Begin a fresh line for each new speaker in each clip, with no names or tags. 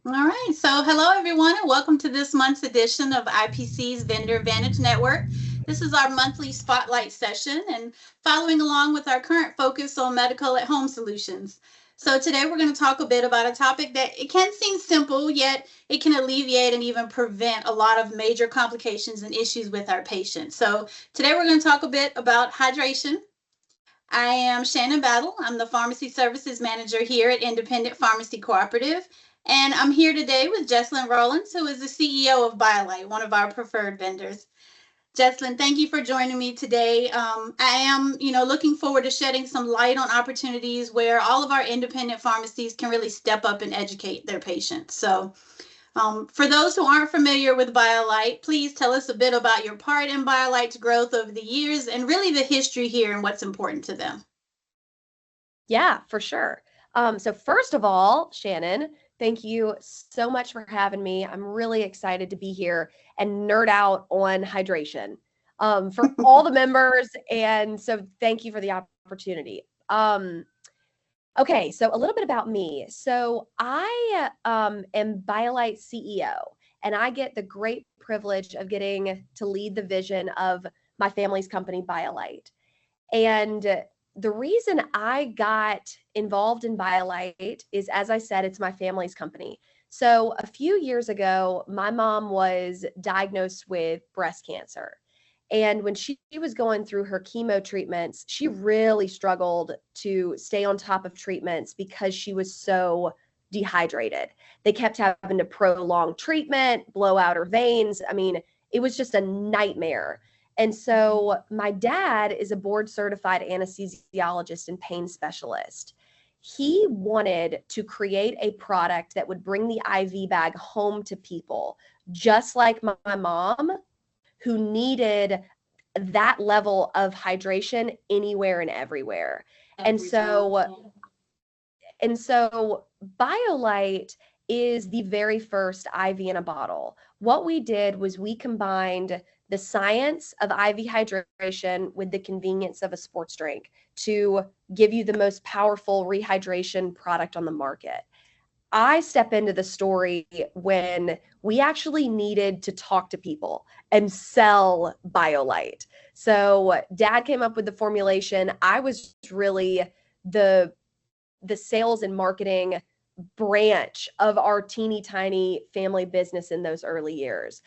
All right. So, hello, everyone, and welcome to this month's edition of IPC's Vendor Advantage Network. This is our monthly spotlight session and following along with our current focus on medical at home solutions. So, today we're going to talk a bit about a topic that it can seem simple, yet it can alleviate and even prevent a lot of major complications and issues with our patients. So, today we're going to talk a bit about hydration. I am Shannon Battle. I'm the Pharmacy Services Manager here at Independent Pharmacy Cooperative. And I'm here today with Jesslyn Rollins, who is the CEO of Biolyte, one of our preferred vendors. Jesslyn, thank you for joining me today. I am, looking forward to shedding some light on opportunities where all of our independent pharmacies can really step up and educate their patients. So, for those who aren't familiar with Biolyte, please tell us a bit about your part in Biolyte's growth over the years and really the history here and what's important to them.
Yeah, for sure. So first of all, Shannon, thank you so much for having me. I'm really excited to be here and nerd out on hydration for all the members. And so thank you for the opportunity. Okay, so a little bit about me. So I am Biolyte CEO, and I get the great privilege of getting to lead the vision of my family's company, Biolyte. And the reason I got involved in Biolyte is, as I said, it's my family's company. So a few years ago, my mom was diagnosed with breast cancer. And when she was going through her chemo treatments, she really struggled to stay on top of treatments because she was so dehydrated. They kept having to prolong treatment, blow out her veins. I mean, it was just a nightmare. And so my dad is a board certified anesthesiologist and pain specialist. He wanted to create a product that would bring the IV bag home to people, just like my mom, who needed that level of hydration anywhere and everywhere. And
Every time.
so and so Biolyte is the very first IV in a bottle. What we did was we combined the science of IV hydration with the convenience of a sports drink to give you the most powerful rehydration product on the market. I step into the story when we actually needed to talk to people and sell Biolyte. So dad came up with the formulation. I was really the sales and marketing branch of our teeny tiny family business in those early years.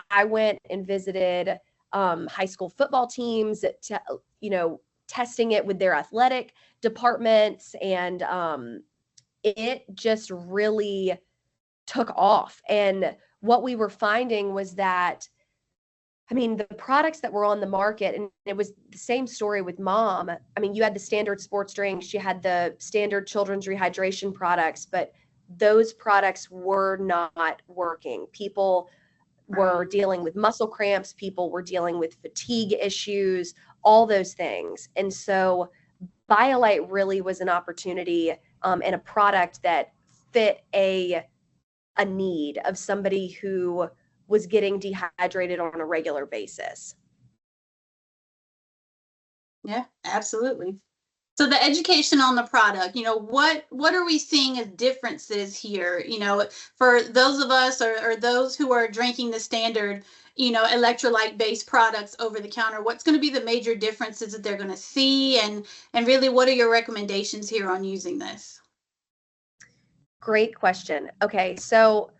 I went and visited high school football teams, testing it with their athletic departments, and it just really took off. And what we were finding was that, I mean, the products that were on the market, and it was the same story with mom. I mean, you had the standard sports drinks, you had the standard children's rehydration products, but those products were not working. People were dealing with muscle cramps, people were dealing with fatigue issues, all those things. And so Biolyte really was an opportunity and a product that fit a need of somebody who was getting dehydrated on a regular basis.
Yeah, absolutely. So the education on the product, what are we seeing as differences here? For those of us or those who are drinking the standard, electrolyte based products over the counter, what's going to be the major differences that they're going to see, and really, what are your recommendations here on using this?
Great question. Okay, so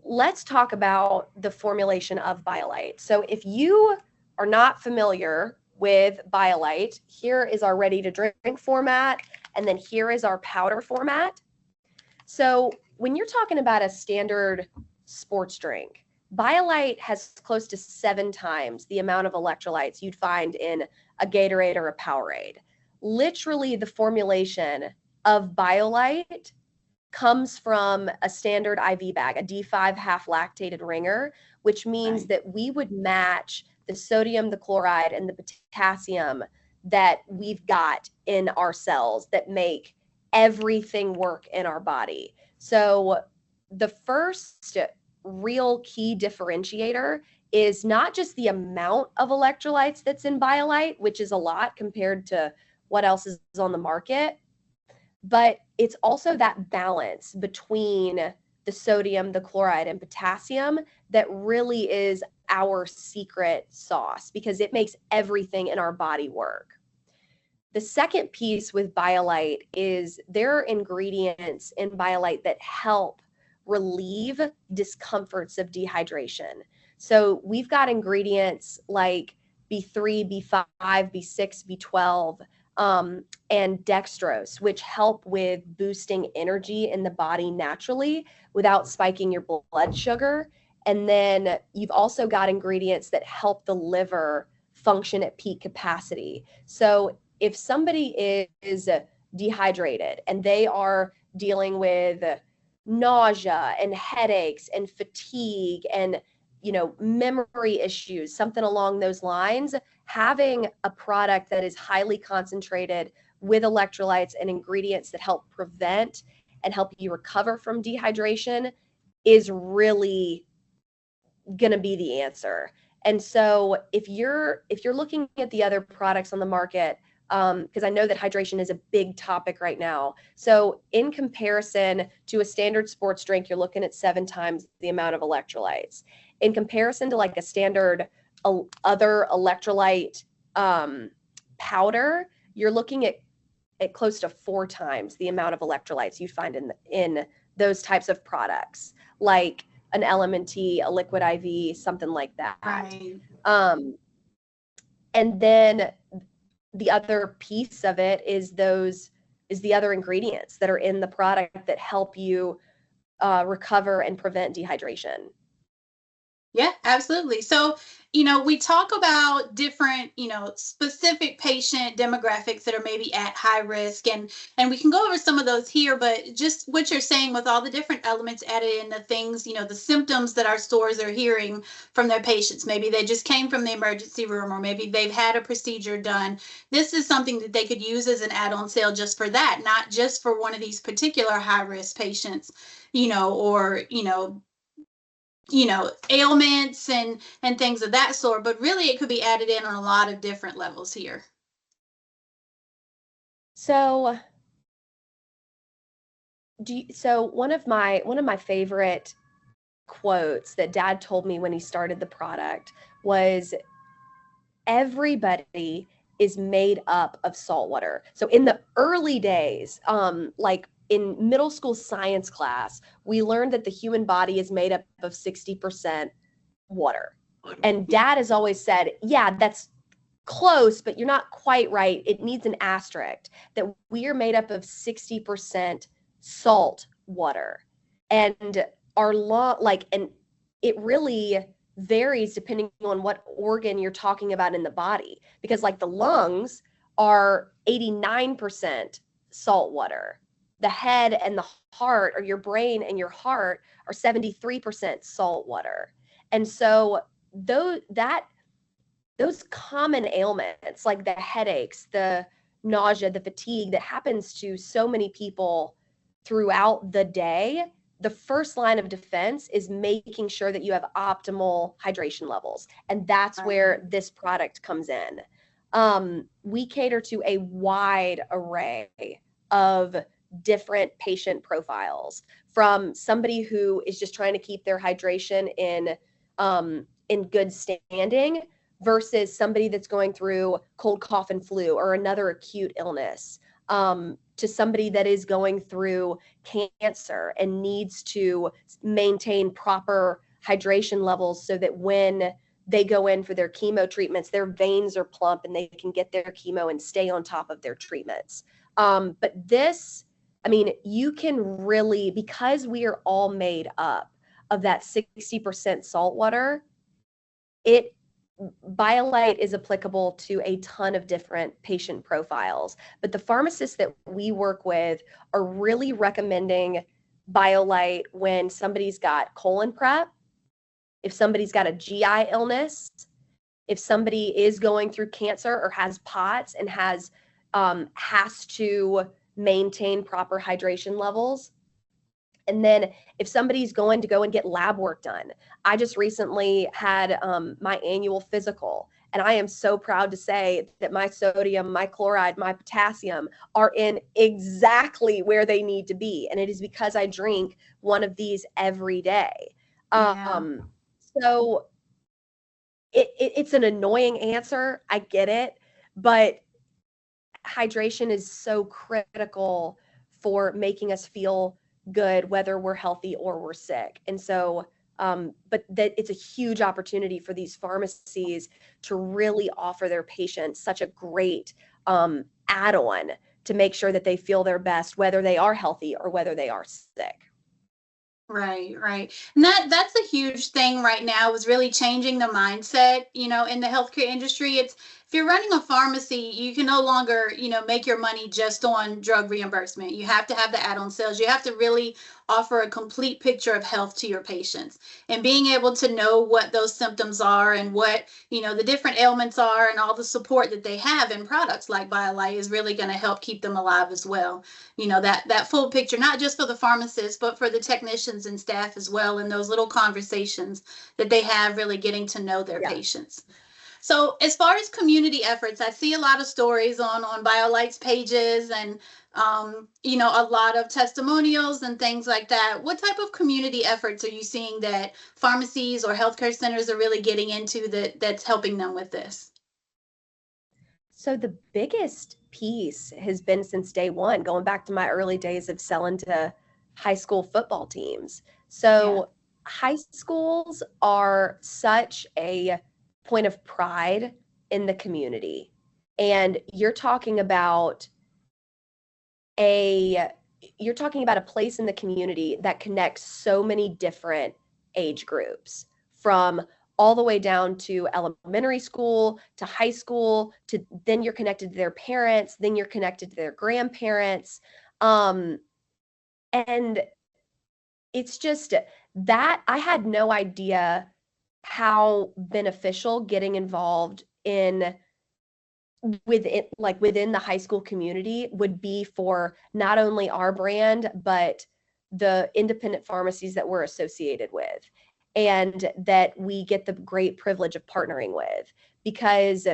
let's talk about the formulation of Biolyte. So if you are not familiar with Biolyte, here is our ready to drink format, and then here is our powder format. So when you're talking about a standard sports drink, Biolyte has close to 7 times the amount of electrolytes you'd find in a Gatorade or a Powerade. Literally, the formulation of Biolyte comes from a standard IV bag, a D5 half lactated ringer, which means
Right.
that we would match the sodium, the chloride, and the potassium that we've got in our cells that make everything work in our body. So the first real key differentiator is not just the amount of electrolytes that's in Biolyte, which is a lot compared to what else is on the market, but it's also that balance between the sodium, the chloride, and potassium that really is our secret sauce because it makes everything in our body work. The second piece with Biolyte is there are ingredients in Biolyte that help relieve discomforts of dehydration. So we've got ingredients like B3, B5, B6, B12, and dextrose, which help with boosting energy in the body naturally without spiking your blood sugar. And then you've also got ingredients that help the liver function at peak capacity. So if somebody is dehydrated and they are dealing with nausea and headaches and fatigue and memory issues, something along those lines, having a product that is highly concentrated with electrolytes and ingredients that help prevent and help you recover from dehydration is really going to be the answer. And so if you're looking at the other products on the market, because I know that hydration is a big topic right now. So in comparison to a standard sports drink, you're looking at 7 times the amount of electrolytes. In comparison to like a standard other electrolyte powder, you're looking at close to 4 times the amount of electrolytes you find in those types of products, like an LMNT, a liquid IV, something like that.
Right.
And then the other piece of it is the other ingredients that are in the product that help you recover and prevent dehydration.
Yeah, absolutely. So, we talk about different, specific patient demographics that are maybe at high risk, and we can go over some of those here, but just what you're saying with all the different elements added in, the things, the symptoms that our stores are hearing from their patients. Maybe they just came from the emergency room, or maybe they've had a procedure done. This is something that they could use as an add-on sale just for that, not just for one of these particular high risk patients, or, ailments and things of that sort, but really it could be added in on a lot of different levels here.
So one of my favorite quotes that Dad told me when he started the product was, everybody is made up of salt water. So in the early days, like in middle school science class, we learned that the human body is made up of 60% water. And Dad has always said, yeah, that's close, but you're not quite right. It needs an asterisk, that we are made up of 60% salt water. And and it really varies depending on what organ you're talking about in the body, because like the lungs are 89% salt water. The head and the heart, or your brain and your heart, are 73% salt water. And so those common ailments, like the headaches, the nausea, the fatigue that happens to so many people throughout the day, the first line of defense is making sure that you have optimal hydration levels. And that's where this product comes in. We cater to a wide array of different patient profiles, from somebody who is just trying to keep their hydration in good standing versus somebody that's going through cold, cough, and flu or another acute illness, to somebody that is going through cancer and needs to maintain proper hydration levels so that when they go in for their chemo treatments, their veins are plump and they can get their chemo and stay on top of their treatments. But this, you can really, because we are all made up of that 60% salt water, Biolyte is applicable to a ton of different patient profiles. But the pharmacists that we work with are really recommending Biolyte when somebody's got colon prep, if somebody's got a GI illness, if somebody is going through cancer or has POTS and has to maintain proper hydration levels. And then if somebody's going to go and get lab work done. I just recently had my annual physical, And I am so proud to say that my sodium, my chloride, my potassium are in exactly where they need to be. And it is because I drink one of these every day.
Yeah.
So it's an annoying answer. I get it. But hydration is so critical for making us feel good, whether we're healthy or we're sick. And so, but that it's a huge opportunity for these pharmacies to really offer their patients such a great add-on to make sure that they feel their best, whether they are healthy or whether they are sick.
Right, right. And that's a huge thing right now is really changing the mindset, in the healthcare industry. It's if you're running a pharmacy, you can no longer, make your money just on drug reimbursement. You have to have the add-on sales. You have to really offer a complete picture of health to your patients and being able to know what those symptoms are and what, the different ailments are and all the support that they have in products like Biolyte is really going to help keep them alive as well. That full picture, not just for the pharmacists, but for the technicians and staff as well, and those little conversations that they have really getting to know their patients. So as far as community efforts, I see a lot of stories on Biolyte's pages and, a lot of testimonials and things like that. What type of community efforts are you seeing that pharmacies or healthcare centers are really getting into that's helping them with this?
So the biggest piece has been since day one, going back to my early days of selling to high school football teams. So high schools are such a point of pride in the community. And you're talking about a place in the community that connects so many different age groups, from all the way down to elementary school to high school, to then you're connected to their parents, then you're connected to their grandparents. And it's just that I had no idea how beneficial getting involved within the high school community would be for not only our brand, but the independent pharmacies that we're associated with and that we get the great privilege of partnering with. Because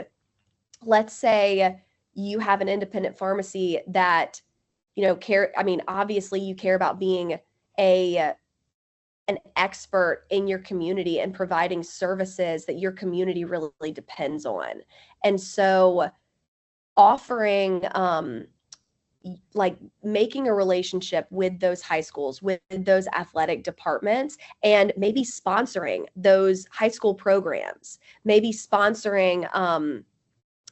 let's say you have an independent pharmacy that, obviously you care about being an expert in your community and providing services that your community really depends on. And so offering making a relationship with those high schools, with those athletic departments, and maybe sponsoring those high school programs, maybe sponsoring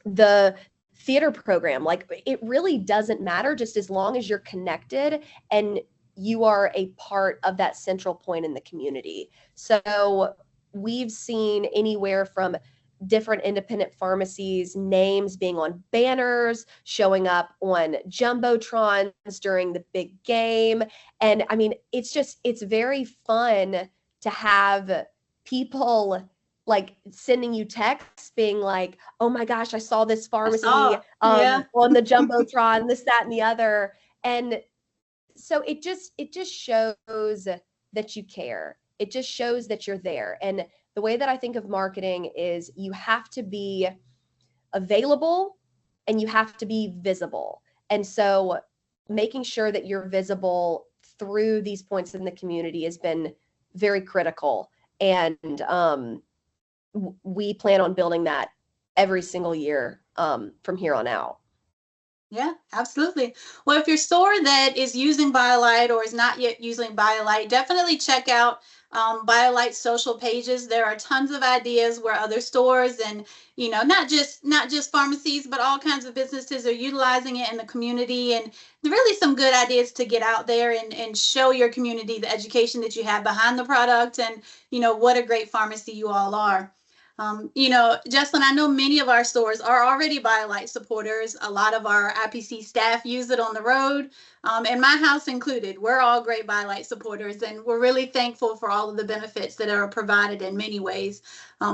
the theater program. It really doesn't matter, just as long as you're connected and you are a part of that central point in the community. So we've seen anywhere from different independent pharmacies' names being on banners, showing up on jumbotrons during the big game. And it's very fun to have people sending you texts being like, oh my gosh, I saw this pharmacy on the jumbotron, this, that, and the other. And so it just shows that you care. It just shows that you're there. And the way that I think of marketing is you have to be available and you have to be visible. And so making sure that you're visible through these points in the community has been very critical. And we plan on building that every single year from here on out.
Yeah, absolutely. Well, if your store that is using Biolyte or is not yet using Biolyte, definitely check out Biolyte's social pages. There are tons of ideas where other stores and, not just pharmacies, but all kinds of businesses are utilizing it in the community, and really some good ideas to get out there and show your community the education that you have behind the product and, what a great pharmacy you all are. Jesslyn, I know many of our stores are already Biolyte supporters. A lot of our IPC staff use it on the road, and my house included. We're all great Biolyte supporters, and we're really thankful for all of the benefits that are provided in many ways.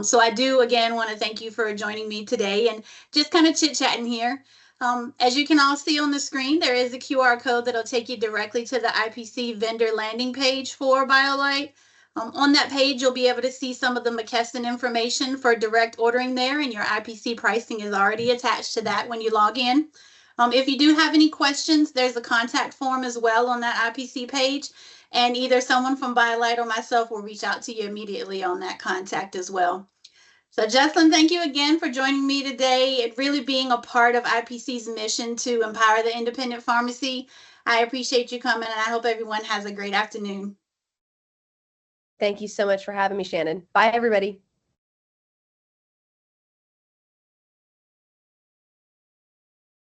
So I do, again, want to thank you for joining me today and just kind of chit-chatting here. As you can all see on the screen, there is a QR code that'll take you directly to the IPC vendor landing page for Biolyte. On that page, you'll be able to see some of the McKesson information for direct ordering there, and your IPC pricing is already attached to that when you log in. If you do have any questions, there's a contact form as well on that IPC page, and either someone from Biolyte or myself will reach out to you immediately on that contact as well. So Jesslyn, thank you again for joining me today. It really being a part of IPC's mission to empower the independent pharmacy. I appreciate you coming, and I hope everyone has a great afternoon.
Thank you so much for having me, Shannon. Bye, everybody.